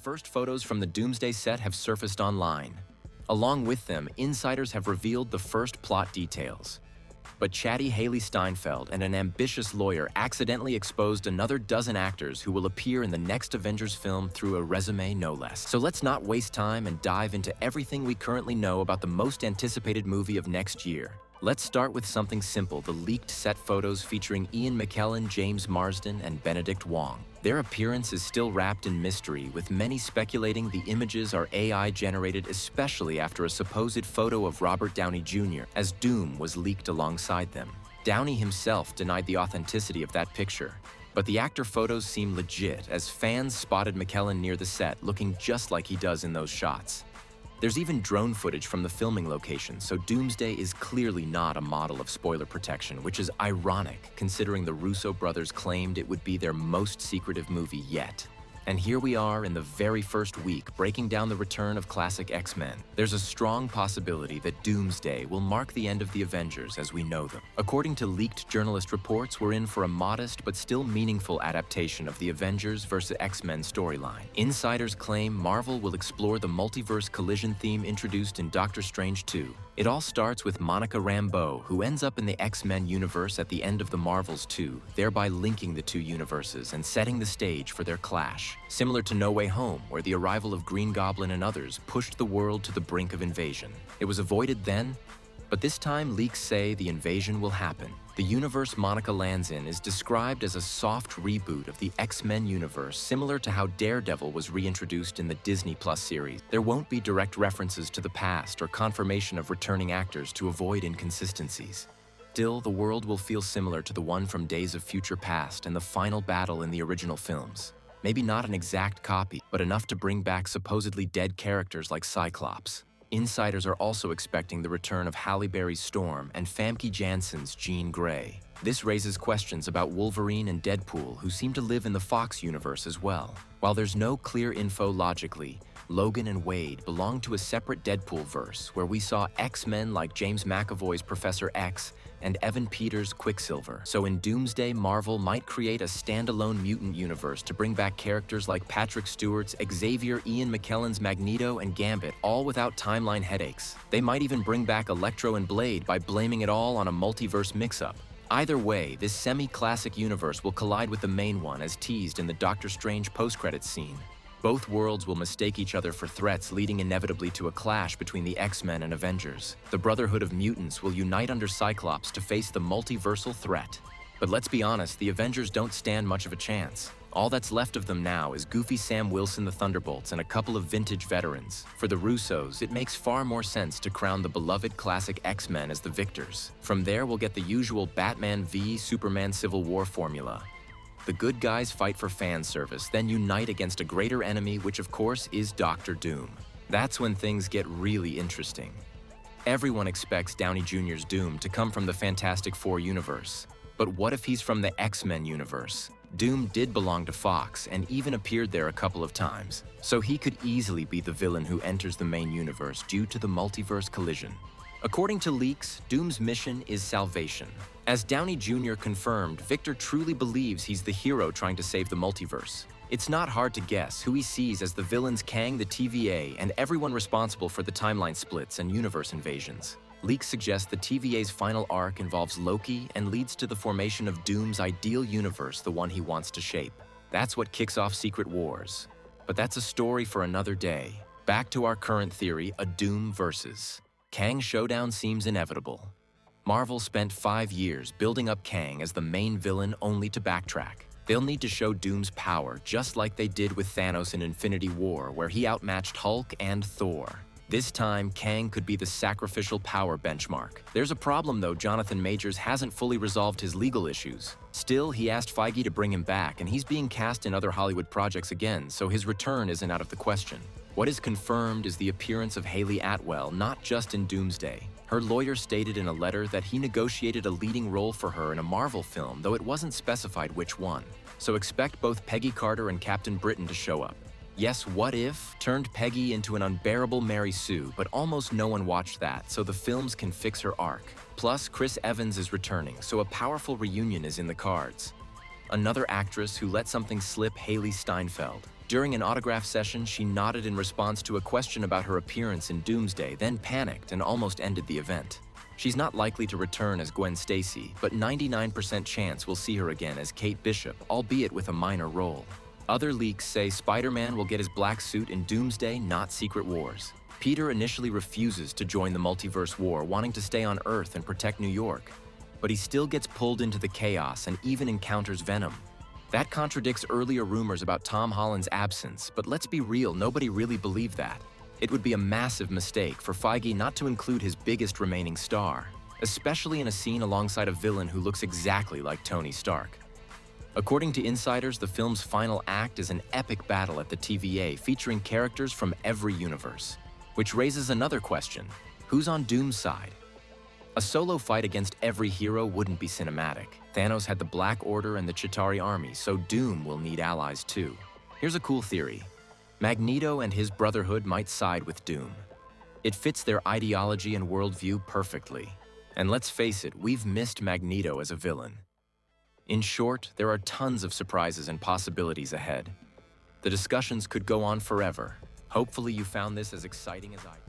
first photos from the Doomsday set have surfaced online. Along with them, insiders have revealed the first plot details. But chatty Haley Steinfeld and an ambitious lawyer accidentally exposed another dozen actors who will appear in the next Avengers film through a resume no less. So let's not waste time and dive into everything we currently know about the most anticipated movie of next year. Let's start with something simple, the leaked set photos featuring Ian McKellen, James Marsden, and Benedict Wong. Their appearance is still wrapped in mystery, with many speculating the images are AI-generated, especially after a supposed photo of Robert Downey Jr. as Doom was leaked alongside them. Downey himself denied the authenticity of that picture, but the actor photos seem legit as fans spotted McKellen near the set looking just like he does in those shots. There's even drone footage from the filming location, so Doomsday is clearly not a model of spoiler protection, which is ironic considering the Russo brothers claimed it would be their most secretive movie yet. And here we are in the very first week, breaking down the return of classic X-Men. There's a strong possibility that Doomsday will mark the end of the Avengers as we know them. According to leaked journalist reports, we're in for a modest but still meaningful adaptation of the Avengers vs. X-Men storyline. Insiders claim Marvel will explore the multiverse collision theme introduced in Doctor Strange 2. It all starts with Monica Rambeau, who ends up in the X-Men universe at the end of the Marvels 2, thereby linking the two universes and setting the stage for their clash. Similar to No Way Home, where the arrival of Green Goblin and others pushed the world to the brink of invasion. It was avoided then, but this time leaks say the invasion will happen. The universe Monica lands in is described as a soft reboot of the X-Men universe, similar to how Daredevil was reintroduced in the Disney Plus series. There won't be direct references to the past or confirmation of returning actors to avoid inconsistencies. Still, the world will feel similar to the one from Days of Future Past and the final battle in the original films. Maybe not an exact copy, but enough to bring back supposedly dead characters like Cyclops. Insiders are also expecting the return of Halle Berry's Storm and Famke Janssen's Jean Grey. This raises questions about Wolverine and Deadpool, who seem to live in the Fox universe as well. While there's no clear info logically, Logan and Wade belong to a separate Deadpool verse where we saw X-Men like James McAvoy's Professor X and Evan Peters' Quicksilver. So in Doomsday, Marvel might create a standalone mutant universe to bring back characters like Patrick Stewart's Xavier, Ian McKellen's Magneto, and Gambit, all without timeline headaches. They might even bring back Electro and Blade by blaming it all on a multiverse mix-up. Either way, this semi-classic universe will collide with the main one as teased in the Doctor Strange post-credits scene. Both worlds will mistake each other for threats, leading inevitably to a clash between the X-Men and Avengers. The Brotherhood of Mutants will unite under Cyclops to face the multiversal threat. But let's be honest, the Avengers don't stand much of a chance. All that's left of them now is goofy Sam Wilson the Thunderbolts and a couple of vintage veterans. For the Russos, it makes far more sense to crown the beloved classic X-Men as the victors. From there, we'll get the usual Batman v Superman Civil War formula. The good guys fight for fan service, then unite against a greater enemy, which of course is Doctor Doom. That's when things get really interesting. Everyone expects Downey Jr.'s Doom to come from the Fantastic Four universe. But what if he's from the X-Men universe? Doom did belong to Fox and even appeared there a couple of times, so he could easily be the villain who enters the main universe due to the multiverse collision. According to leaks, Doom's mission is salvation. As Downey Jr. confirmed, Victor truly believes he's the hero trying to save the multiverse. It's not hard to guess who he sees as the villains Kang the TVA and everyone responsible for the timeline splits and universe invasions. Leaks suggest the TVA's final arc involves Loki and leads to the formation of Doom's ideal universe, the one he wants to shape. That's what kicks off Secret Wars. But that's a story for another day. Back to our current theory, a Doom versus. Kang's showdown seems inevitable. Marvel spent 5 years building up Kang as the main villain only to backtrack. They'll need to show Doom's power just like they did with Thanos in Infinity War, where he outmatched Hulk and Thor. This time, Kang could be the sacrificial power benchmark. There's a problem though, Jonathan Majors hasn't fully resolved his legal issues. Still, he asked Feige to bring him back, and he's being cast in other Hollywood projects again, so his return isn't out of the question. What is confirmed is the appearance of Haley Atwell, not just in Doomsday. Her lawyer stated in a letter that he negotiated a leading role for her in a Marvel film, though it wasn't specified which one. So expect both Peggy Carter and Captain Britain to show up. Yes, What If turned Peggy into an unbearable Mary Sue, but almost no one watched that, so the films can fix her arc. Plus, Chris Evans is returning, so a powerful reunion is in the cards. another actress who let something slip, Haley Steinfeld. During an autograph session, she nodded in response to a question about her appearance in Doomsday, then panicked and almost ended the event. She's not likely to return as Gwen Stacy, but 99% chance we'll see her again as Kate Bishop, albeit with a minor role. Other leaks say Spider-Man will get his black suit in Doomsday, not Secret Wars. Peter initially refuses to join the multiverse war, wanting to stay on Earth and protect New York. But he still gets pulled into the chaos and even encounters Venom. That contradicts earlier rumors about Tom Holland's absence, but let's be real, nobody really believed that. It would be a massive mistake for Feige not to include his biggest remaining star, especially in a scene alongside a villain who looks exactly like Tony Stark. According to insiders, the film's final act is an epic battle at the TVA featuring characters from every universe. Which raises another question: who's on Doom's side? A solo fight against every hero wouldn't be cinematic. Thanos had the Black Order and the Chitauri army, so Doom will need allies too. Here's a cool theory. Magneto and his Brotherhood might side with Doom. It fits their ideology and worldview perfectly. And let's face it, we've missed Magneto as a villain. In short, there are tons of surprises and possibilities ahead. The discussions could go on forever. Hopefully you found this as exciting as I did.